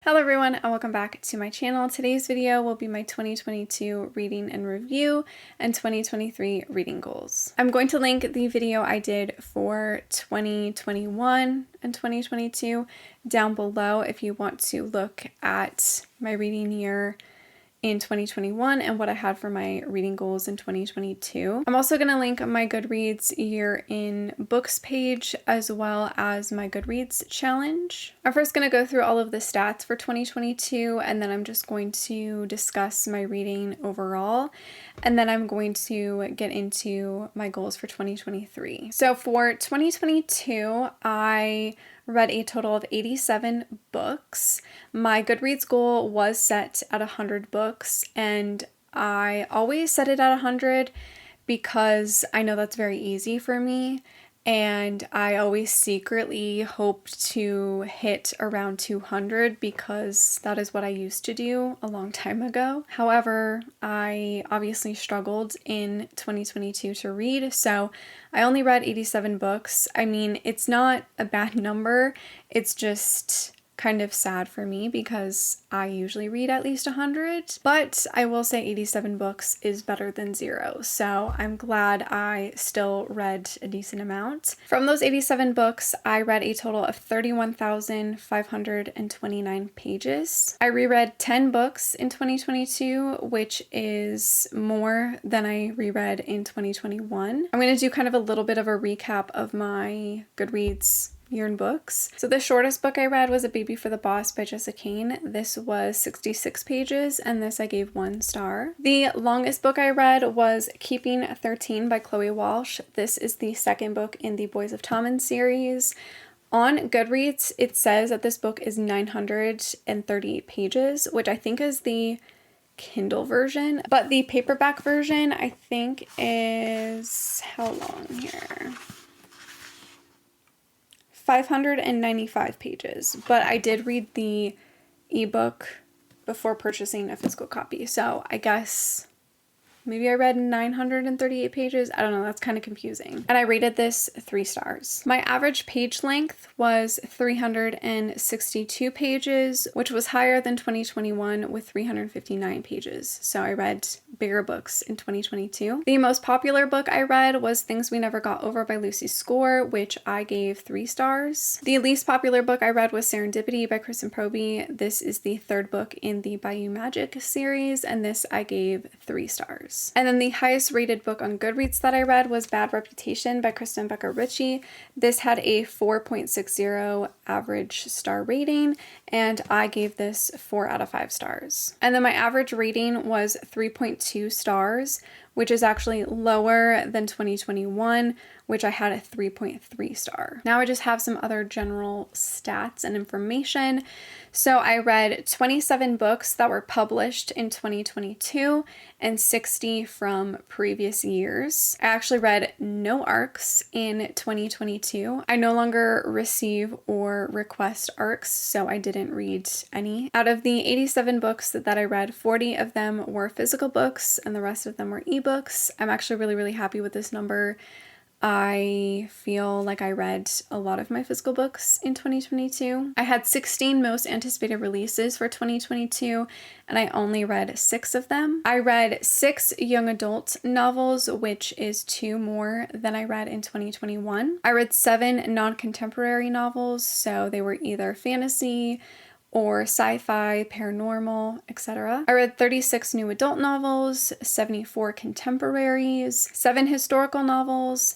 Hello everyone and welcome back to my channel. Today's video will be my 2022 reading and review and 2023 reading goals. I'm going to link the video I did for 2021 and 2022 down below if you want to look at my reading year in 2021 and what I had for my reading goals in 2022. I'm also going to link my Goodreads year in books page as well as my Goodreads challenge. I'm first going to go through all of the stats for 2022 and then I'm just going to discuss my reading overall and then I'm going to get into my goals for 2023. So for 2022, I read a total of 87 books. My Goodreads goal was set at 100 books, and I always set it at 100 because I know that's very easy for me, and I always secretly hoped to hit around 200 because that is what I used to do a long time ago. However, I obviously struggled in 2022 to read, so I only read 87 books. I mean, it's not a bad number, it's just kind of sad for me because I usually read at least 100, but I will say 87 books is better than 0, so I'm glad I still read a decent amount. From those 87 books, I read a total of 31,529 pages. I reread 10 books in 2022, which is more than I reread in 2021. I'm going to do kind of a little bit of a recap of my Goodreads year in books. So the shortest book I read was A Baby for the Boss by Jessica Cain. This was 66 pages and this I gave 1 star. The longest book I read was Keeping 13 by Chloe Walsh. This is the second book in the Boys of Tommen series. On Goodreads, it says that this book is 938 pages, which I think is the Kindle version, but the paperback version I think is, how long here? 595 pages, but I did read the ebook before purchasing a physical copy, so I guess maybe I read 938 pages. I don't know, that's kind of confusing. And I rated this 3 stars. My average page length was 362 pages, which was higher than 2021 with 359 pages. So I read bigger books in 2022. The most popular book I read was Things We Never Got Over by Lucy Score, which I gave 3 stars. The least popular book I read was Serendipity by Kristen Proby. This is the 3rd book in the Bayou Magic series, and this I gave 3 stars. And then the highest rated book on Goodreads that I read was Bad Reputation by Kristen Becker Ritchie. This had a 4.60 average star rating, and I gave this 4 out of 5 stars. And then my average rating was 3.2 stars, which is actually lower than 2021, which I had a 3.3 star. Now I just have some other general stats and information. So I read 27 books that were published in 2022 and 60 from previous years. I actually read no ARCs in 2022. I no longer receive or request ARCs, so I didn't read any. Out of the 87 books that I read, 40 of them were physical books and the rest of them were ebooks. I'm actually really happy with this number. I feel like I read a lot of my physical books in 2022. I had 16 most anticipated releases for 2022, and I only read 6 of them. I read 6 young adult novels, which is 2 more than I read in 2021. I read 7 non-contemporary novels, so they were either fantasy or sci-fi, paranormal, etc. I read 36 new adult novels, 74 contemporaries, 7 historical novels,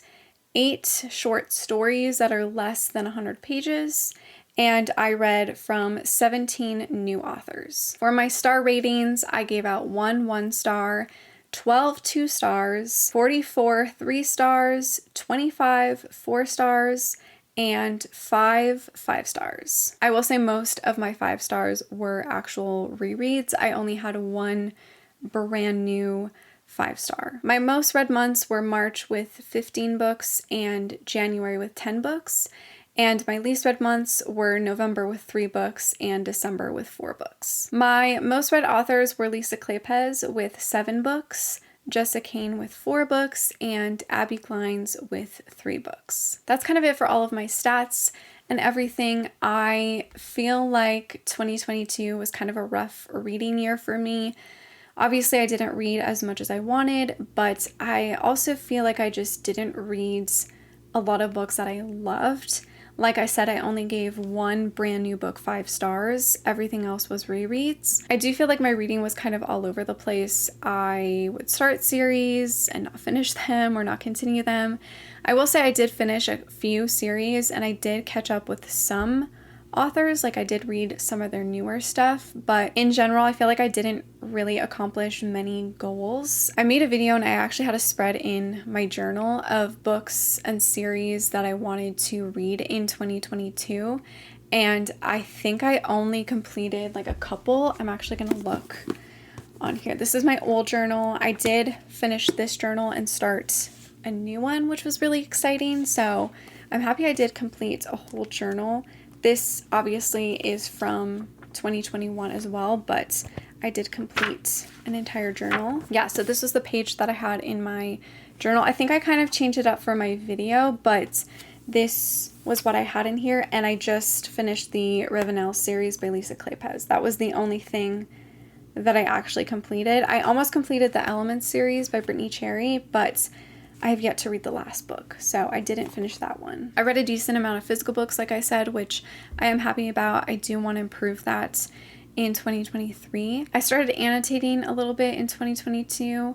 8 short stories that are less than 100 pages, and I read from 17 new authors. For my star ratings, I gave out 1 star, 12 2 stars, 44 3 stars, 25 4 stars, and 5 5 stars. I will say most of my 5 stars were actual rereads. I only had 1 brand new 5 star. My most read months were March with 15 books and January with 10 books. And my least read months were November with 3 books and December with 4 books. My most read authors were Lisa Kleypas with 7 books, Jessica Cain with 4 books, and Abby Glines with 3 books. That's kind of it for all of my stats. and everything. I feel like 2022 was kind of a rough reading year for me. Obviously, I didn't read as much as I wanted, but I also feel like I just didn't read a lot of books that I loved. Like I said, I only gave one brand new book 5 stars. Everything else was rereads. I do feel like my reading was kind of all over the place. I would start series and not finish them or not continue them. I will say I did finish a few series and I did catch up with some authors. Like I did read some of their newer stuff, but in general, I feel like I didn't really accomplish many goals. I made a video and I actually had a spread in my journal of books and series that I wanted to read in 2022. And I think I only completed like a couple. I'm actually going to look on here. This is my old journal. I did finish this journal and start a new one, which was really exciting. So I'm happy I did complete a whole journal. This obviously is from 2021 as well, but I did complete an entire journal. Yeah, so this was the page that I had in my journal. I think I kind of changed it up for my video, but this was what I had in here, and I just finished the Ravenel series by Lisa Kleypas. That was the only thing that I actually completed. I almost completed the Elements series by Brittany Cherry, but I have yet to read the last book, so I didn't finish that one. I read a decent amount of physical books, like I said, which I am happy about. I do want to improve that in 2023. I started annotating a little bit in 2022,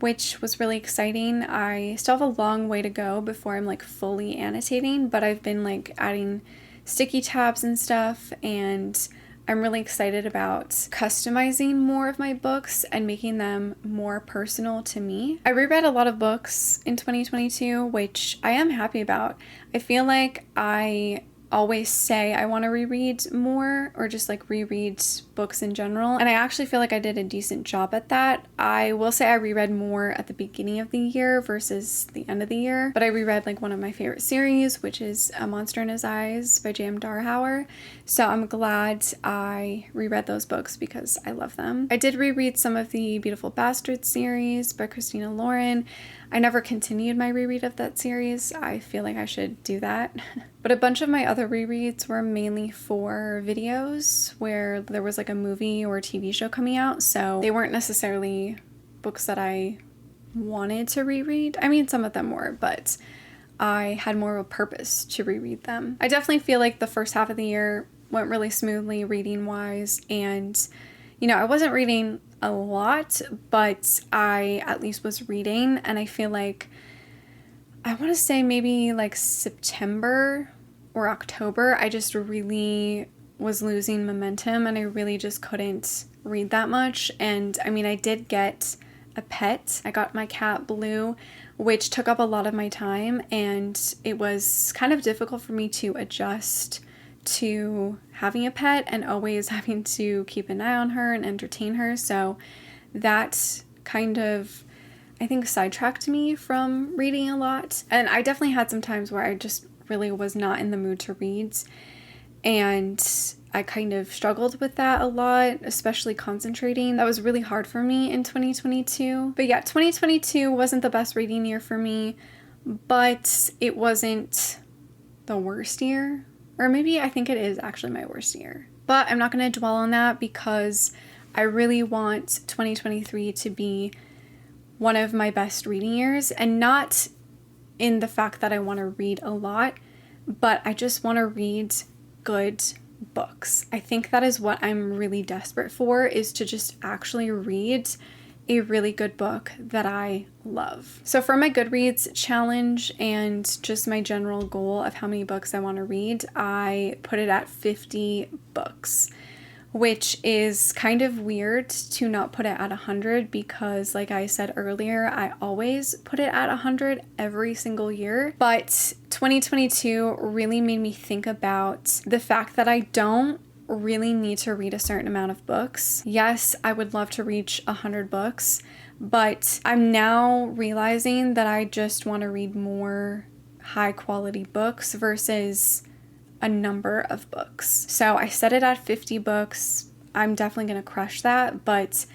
which was really exciting. I still have a long way to go before I'm like fully annotating, but I've been like adding sticky tabs and stuff, and I'm really excited about customizing more of my books and making them more personal to me. I reread a lot of books in 2022, which I am happy about. I feel like I always say I want to reread more or just like reread books in general, and I actually feel like I did a decent job at that. I will say I reread more at the beginning of the year versus the end of the year, but I reread like one of my favorite series, which is A Monster in His Eyes by J.M. Darhauer, so I'm glad I reread those books because I love them. I did reread some of the Beautiful Bastards series by Christina Lauren. I never continued my reread of that series. I feel like I should do that. But a bunch of my other rereads were mainly for videos where there was like a movie or a TV show coming out, so they weren't necessarily books that I wanted to reread. I mean, some of them were, but I had more of a purpose to reread them. I definitely feel like the first half of the year went really smoothly reading-wise, and you know, I wasn't reading a lot, but I at least was reading, and I feel like I want to say maybe like September or October, I just really was losing momentum and I really just couldn't read that much. And I mean, I did get a pet. I got my cat Blue, which took up a lot of my time, and it was kind of difficult for me to adjust to having a pet and always having to keep an eye on her and entertain her. So that kind of, I think, sidetracked me from reading a lot. And I definitely had some times where I just really was not in the mood to read, and I kind of struggled with that a lot, especially concentrating. That was really hard for me in 2022. But yeah, 2022 wasn't the best reading year for me, but it wasn't the worst year. Or maybe I think it is actually my worst year. But I'm not going to dwell on that because I really want 2023 to be one of my best reading years, and not in the fact that I want to read a lot, but I just want to read good books. I think that is what I'm really desperate for, is to just actually read a really good book that I love. So for my Goodreads challenge and just my general goal of how many books I want to read, I put it at 50 books, which is kind of weird to not put it at 100 because, like I said earlier, I always put it at 100 every single year. But 2022 really made me think about the fact that I don't really need to read a certain amount of books. Yes, I would love to reach 100 books, but I'm now realizing that I just want to read more high quality books versus a number of books. So I set it at 50 books. I'm definitely going to crush that, but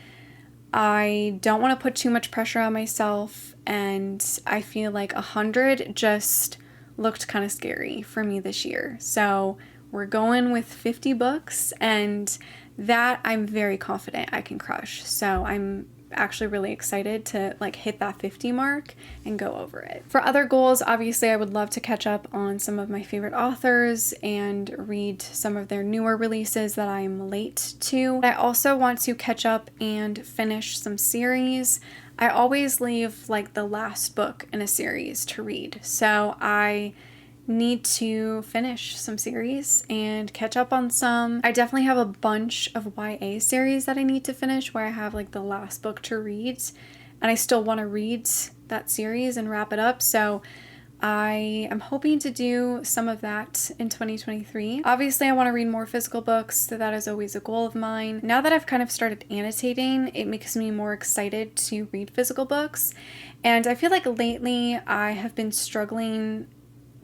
I don't want to put too much pressure on myself, and I feel like 100 just looked kind of scary for me this year. So we're going with 50 books, and that I'm very confident I can crush. So I'm actually really excited to like hit that 50 mark and go over it. For other goals, obviously I would love to catch up on some of my favorite authors and read some of their newer releases that I'm late to. I also want to catch up and finish some series. I always leave like the last book in a series to read, so I need to finish some series and catch up on some. I definitely have a bunch of YA series that I need to finish where I have like the last book to read, and I still want to read that series and wrap it up, so I am hoping to do some of that in 2023. Obviously, I want to read more physical books, so that is always a goal of mine. Now that I've kind of started annotating, it makes me more excited to read physical books, and I feel like lately I have been struggling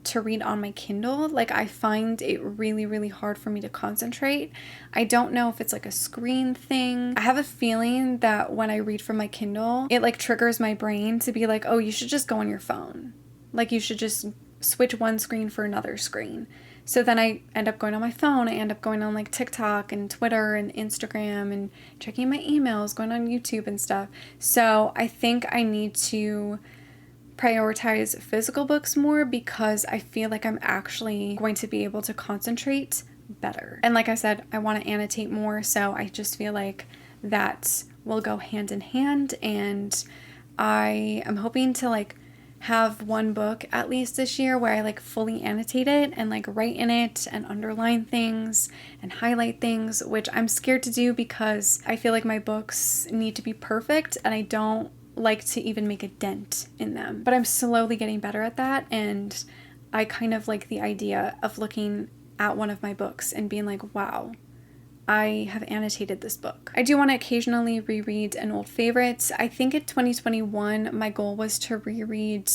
to read on my Kindle. Like, I find it really, really hard for me to concentrate. I don't know if it's like a screen thing. I have a feeling that when I read from my Kindle, it like triggers my brain to be like, oh, you should just go on your phone. Like, you should just switch one screen for another screen. So then I end up going on my phone. I end up going on like TikTok and Twitter and Instagram and checking my emails, going on YouTube and stuff. So I think I need to prioritize physical books more because I feel like I'm actually going to be able to concentrate better. And like I said, I want to annotate more, so I just feel like that will go hand in hand, and I am hoping to like have one book at least this year where I like fully annotate it and like write in it and underline things and highlight things, which I'm scared to do because I feel like my books need to be perfect and I don't like to even make a dent in them. But I'm slowly getting better at that, and I kind of like the idea of looking at one of my books and being like, wow, I have annotated this book. I do want to occasionally reread an old favorite. I think in 2021 my goal was to reread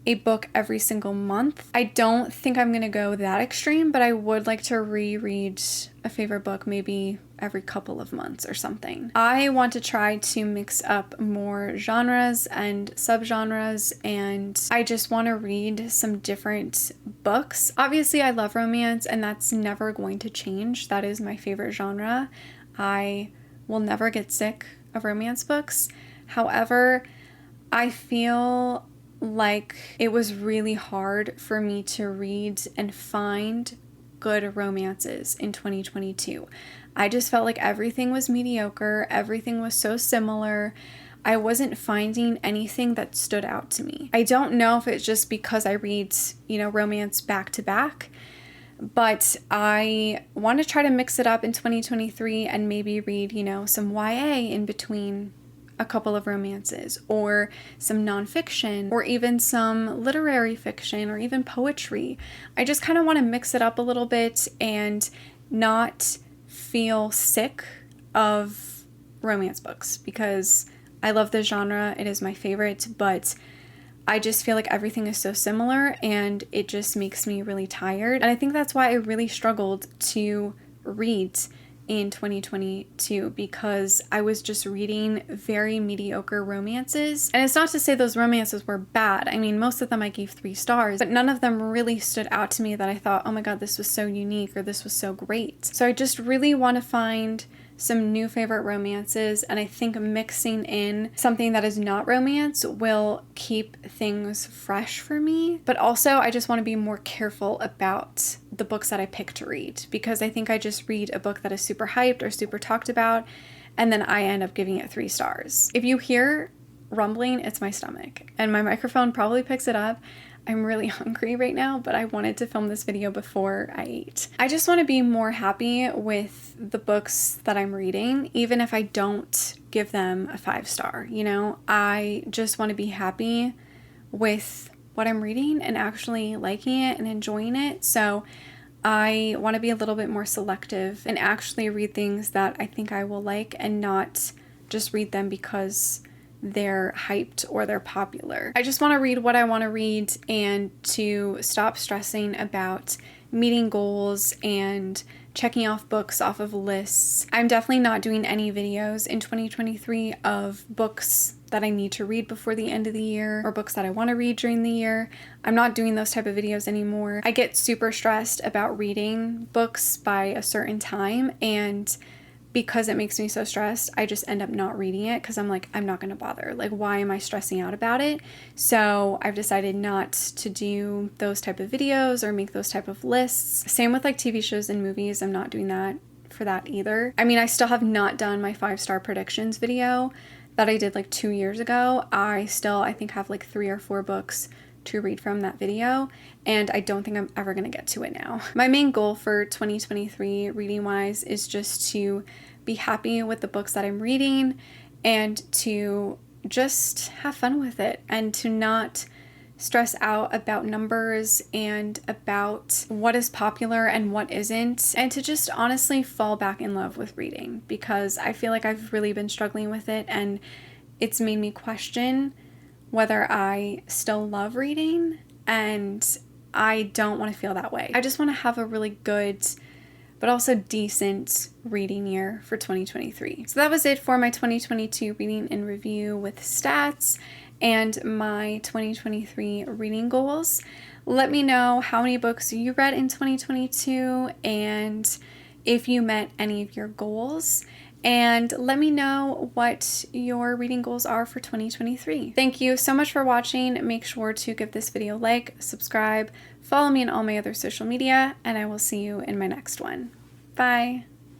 a book every single month. I don't think I'm gonna go that extreme, but I would like to reread a favorite book maybe every couple of months or something. I want to try to mix up more genres and subgenres, and I just want to read some different books. Obviously, I love romance, and that's never going to change. That is my favorite genre. I will never get sick of romance books. However, I feel like it was really hard for me to read and find good romances in 2022. I just felt like everything was mediocre, everything was so similar. I wasn't finding anything that stood out to me. I don't know if it's just because I read, romance back to back, but I want to try to mix it up in 2023 and maybe read, some YA in between a couple of romances, or some nonfiction, or even some literary fiction, or even poetry. I just kind of want to mix it up a little bit and not feel sick of romance books, because I love the genre, it is my favorite, but I just feel like everything is so similar and it just makes me really tired. And I think that's why I really struggled to read in 2022, because I was just reading very mediocre romances. And it's not to say those romances were bad. I mean, most of them I gave 3 stars, but none of them really stood out to me that I thought, oh my god, this was so unique, or this was so great. So I just really want to find some new favorite romances, and I think mixing in something that is not romance will keep things fresh for me. But also, I just want to be more careful about the books that I pick to read, because I think I just read a book that is super hyped or super talked about, and then I end up giving it 3 stars. If you hear rumbling, it's my stomach, and my microphone probably picks it up. I'm really hungry right now, but I wanted to film this video before I ate. I just want to be more happy with the books that I'm reading, even if I don't give them a 5-star, I just want to be happy with what I'm reading and actually liking it and enjoying it. So I want to be a little bit more selective and actually read things that I think I will like, and not just read them because they're hyped or they're popular. I just want to read what I want to read, and to stop stressing about meeting goals and checking off books off of lists. I'm definitely not doing any videos in 2023 of books that I need to read before the end of the year or books that I want to read during the year. I'm not doing those type of videos anymore. I get super stressed about reading books by a certain time, and because it makes me so stressed, I just end up not reading it because I'm like, I'm not going to bother. Like, why am I stressing out about it? So I've decided not to do those type of videos or make those type of lists. Same with like TV shows and movies. I'm not doing that for that either. I mean, I still have not done my 5-star predictions video that I did like 2 years ago. I think have like 3 or 4 books to read from that video, and I don't think I'm ever going to get to it now. My main goal for 2023 reading wise is just to be happy with the books that I'm reading and to just have fun with it and to not stress out about numbers and about what is popular and what isn't, and to just honestly fall back in love with reading, because I feel like I've really been struggling with it and it's made me question whether I still love reading, and I don't want to feel that way. I just want to have a really good but also decent reading year for 2023. So that was it for my 2022 reading and review with stats and my 2023 reading goals. Let me know how many books you read in 2022 and if you met any of your goals. And let me know what your reading goals are for 2023. Thank you so much for watching. Make sure to give this video a like, subscribe, follow me on all my other social media, and I will see you in my next one. Bye.